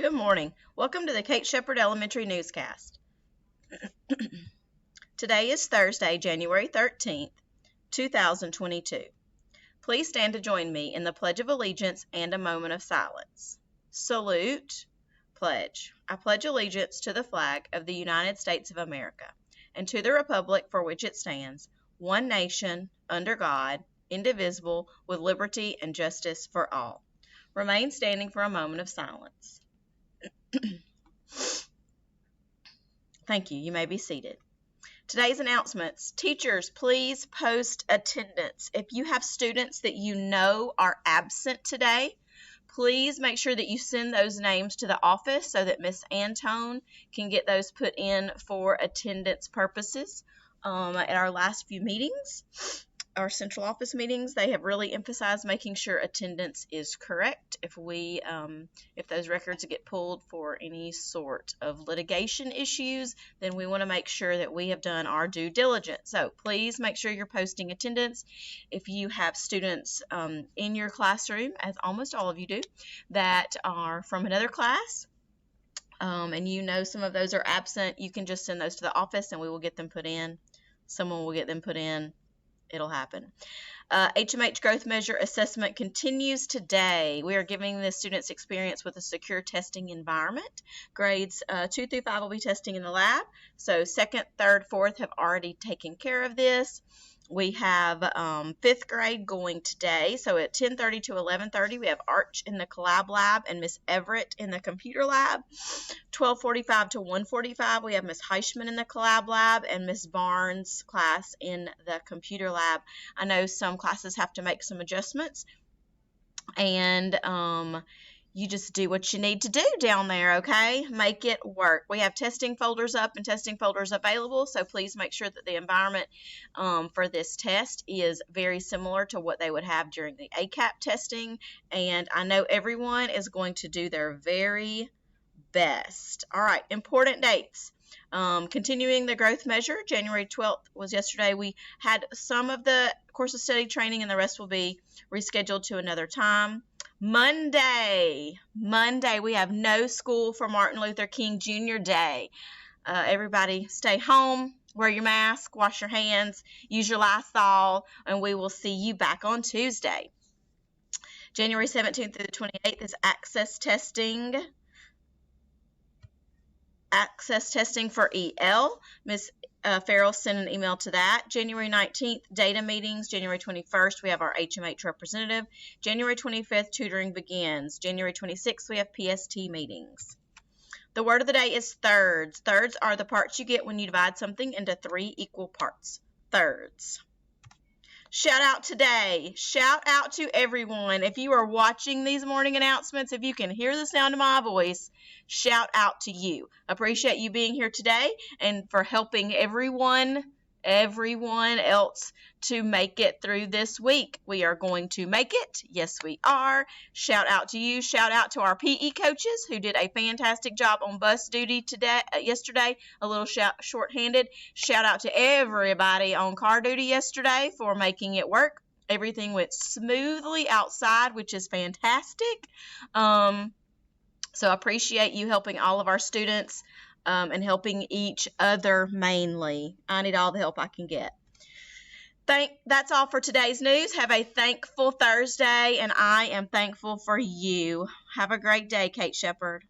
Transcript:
Good morning. Welcome to the Kate Shepherd Elementary Newscast. Today is Thursday, January 13th, 2022. Please stand to join me in the Pledge of Allegiance and a moment of silence. Salute. Pledge. I pledge allegiance to the flag of the United States of America and to the republic for which it stands, one nation, under God, indivisible, with liberty and justice for all. Remain standing for a moment of silence. Thank you. You may be seated. Today's announcements. Teachers, please post attendance. If you have students that you know are absent today, please make sure that you send those names to the office so that Miss Antone can get those put in for attendance purposes. At our last few meetings, our central office meetings, they have really emphasized making sure attendance is correct. If those records get pulled for any sort of litigation issues, then we want to make sure that we have done our due diligence. So please make sure you're posting attendance. If you have students in your classroom, as almost all of you do, that are from another class, and you know some of those are absent, you can just send those to the office and we will get them put in. Someone will get them put in. It'll happen. HMH Growth Measure Assessment continues today. We are giving the students experience with a secure testing environment. Grades 2 through 5 will be testing in the lab. So 2nd, 3rd, 4th have already taken care of this. We have 5th grade going today. So at 10:30 to 11:30, we have Arch in the Collab Lab and Miss Everett in the Computer Lab. 12:45 to 1:45, we have Miss Heichman in the Collab Lab and Miss Barnes' class in the Computer Lab. I know some classes have to make some adjustments, and you just do what you need to do down there, okay? Make it work. We have testing folders up and testing folders available, so please make sure that the environment for this test is very similar to what they would have during the ACAP testing, and I know everyone is going to do their very best. All right, important dates. Continuing the growth measure, January 12th was yesterday. We had some of the course of study training and the rest will be rescheduled to another time. Monday, we have no school for Martin Luther King Jr. Day. Everybody stay home, wear your mask, wash your hands, use your Lysol, and we will see you back on Tuesday. January 17th through the 28th is access testing. Access testing for EL. Ms. Farrell sent an email to that. January 19th, data meetings. January 21st, we have our HMH representative. January 25th, tutoring begins. January 26th, we have PST meetings. The word of the day is thirds. Thirds are the parts you get when you divide something into 3 equal parts. Thirds. Shout out today. Shout out to everyone. If you are watching these morning announcements, if you can hear the sound of my voice, shout out to you. Appreciate you being here today and for helping everyone else to make it through this week. We are going to make it. Yes, we are. Shout out to you. Shout out to our PE coaches who did a fantastic job on bus duty yesterday. A little short-handed. Shout out to everybody on car duty yesterday for making it work. Everything went smoothly outside, which is fantastic. So I appreciate you helping all of our students and helping each other mainly. I need all the help I can get. That's all for today's news. Have a thankful Thursday, and I am thankful for you. Have a great day, Kate Shepherd.